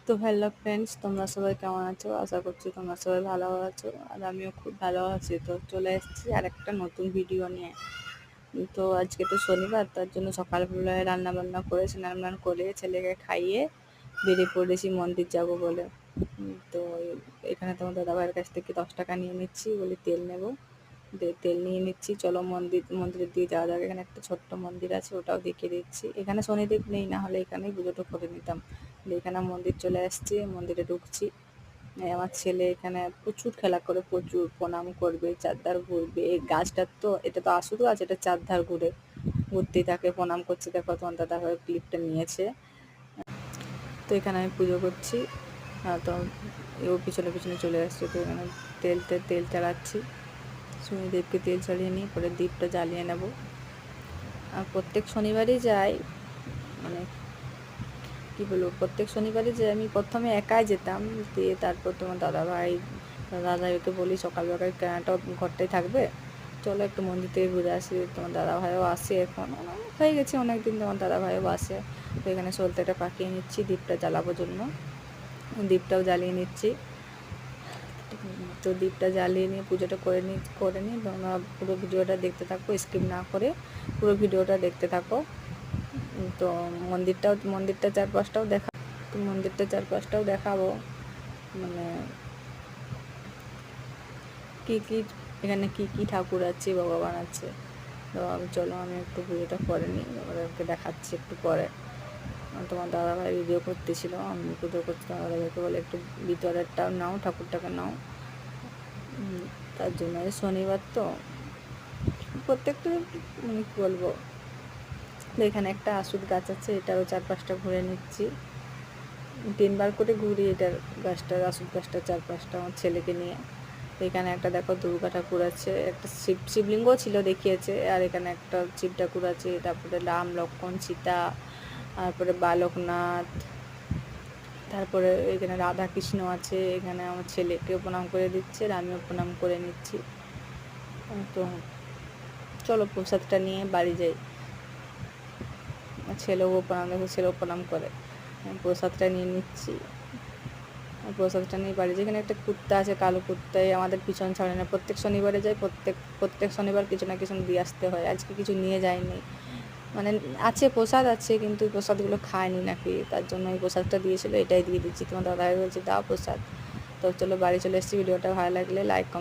তো hello friends, তোমরা সবাই কেমন আছো? আশা করছি তোমরা সবাই ভালো আছো, আর আমিও খুব ভালো আছি। তো চলে এসেছি আর একটা নতুন ভিডিও নিয়ে। তো আজকে তো শনিবার, তার জন্য সকালবেলায় রান্না বান্না করে স্নান টান করে ছেলেকে খাইয়ে বেরিয়ে পড়েছি মন্দির যাব বলে। তো এখানে তোমার দাদাভাইয়ের কাছ থেকে 10 টাকা নিয়ে নিচ্ছি, বলি তেল নেব। তেল নিয়ে নিচ্ছি, চলো মন্দিরের দিকে যাওয়া যাক। এখানে একটা ছোট্ট মন্দির আছে, ওটাও দেখিয়ে দিচ্ছি। এখানে শনিদেব নেই, না হলে এখানেই পুজোটা করে নিতাম। এখানে মন্দির চলে আসছি, মন্দিরে ঢুকছি। আমার ছেলে এখানে প্রচুর খেলা করে, প্রচুর প্রণাম করবে, চারধার ঘুরবে। এই গাছটার তো, এটা তো আসুদ গাছ, এটা চারধার ঘুরতেই থাকে, প্রণাম করছে। দেখো তোমার দাদাভাই ক্লিপটা নিয়েছে। তো এখানে আমি পুজো করছি। তো ও পিছনে পিছনে চলে আসছে। তো এখানে তেল চালাচ্ছি, শনিদেবকে তেল চালিয়ে নিই, পরে দীপটা জ্বালিয়ে নেব। আর প্রত্যেক শনিবারই যাই, মানে কী বলবো, প্রত্যেক শনিবারই যে আমি প্রথমে একাই যেতাম, দিয়ে তারপর তোমার দাদাভাইকে বলি সকালবেলায় কেনাটা ঘরটাই থাকবে, চলো একটু মন্দির থেকে ঘুরে আসি। তোমার দাদাভাইও আসে, এখন হয়ে গেছে অনেক দিন, তোমার দাদাভাইও আসে। তো এখানে সলতেটা পাকিয়ে নিচ্ছি দীপটা জ্বালাবার জন্য, দীপটাও জ্বালিয়ে নিচ্ছি। তো দীপটা জ্বালিয়ে নিয়ে পুজোটা করে নিই। তোমরা পুরো ভিডিওটা দেখতে থাকো, স্কিপ না করে পুরো ভিডিওটা দেখতে থাকো। তো মন্দিরটা চারপাশটাও দেখাবো, মানে এখানে কি ঠাকুর আছে, ভগবান আছে। তো চলো আমি একটু পুজোটা করে নিই, ওদেরকে দেখাচ্ছি একটু পরে। তোমার দাদাভাই ভিডিও করতেছিল, আমি পুজো করছি। তোমার দাদাভাইকে বলে একটু ভিতরেরটাও নাও, ঠাকুরটাকে নাও। তার জন্য শনিবার তো প্রত্যেকটা, মানে কী বলবো, এখানে একটা আসুদ গাছ আছে, এটারও চারপাশটা ঘুরে নিচ্ছি। 3বার করে ঘুরি এটার আসুদ গাছটার চারপাশটা আমার ছেলেকে নিয়ে। এখানে একটা দেখো দুর্গা ঠাকুর আছে, একটা শিবলিঙ্গ ছিল দেখিয়েছে, আর এখানে একটা শিব ঠাকুর আছে, তারপরে রাম লক্ষ্মণ সীতা, তারপরে বালকনাথ, তারপরে এখানে রাধা কৃষ্ণ আছে। এখানে আমার ছেলেকেও প্রণাম করে দিচ্ছে, আর আমিও প্রণাম করে নিচ্ছি। তো চলো প্রসাদটা নিয়ে বাড়ি যাই। ছেলেও প্রণাম করে, প্রসাদটা নিয়ে নিচ্ছি। প্রসাদটা নিয়ে বাড়ি, যেখানে একটা কুত্তা আছে, কালো কুত্তায় আমাদের পিছন ছাড়ে না। প্রত্যেক শনিবারে যাই, প্রত্যেক শনিবার কিছু না কিছু দিয়ে আসতে হয়। আজকে কিছু নিয়ে যায়নি, মানে আছে প্রসাদ আছে, কিন্তু প্রসাদগুলো খায়নি নাকি, তার জন্য এই প্রসাদটা দিয়েছিল, এটাই দিয়ে দিচ্ছি। তোমার দাদাভাই বলছে দাও প্রসাদ। তো চলো বাড়ি চলে এসেছি। ভিডিওটা ভালো লাগলে লাইক কমেন্ট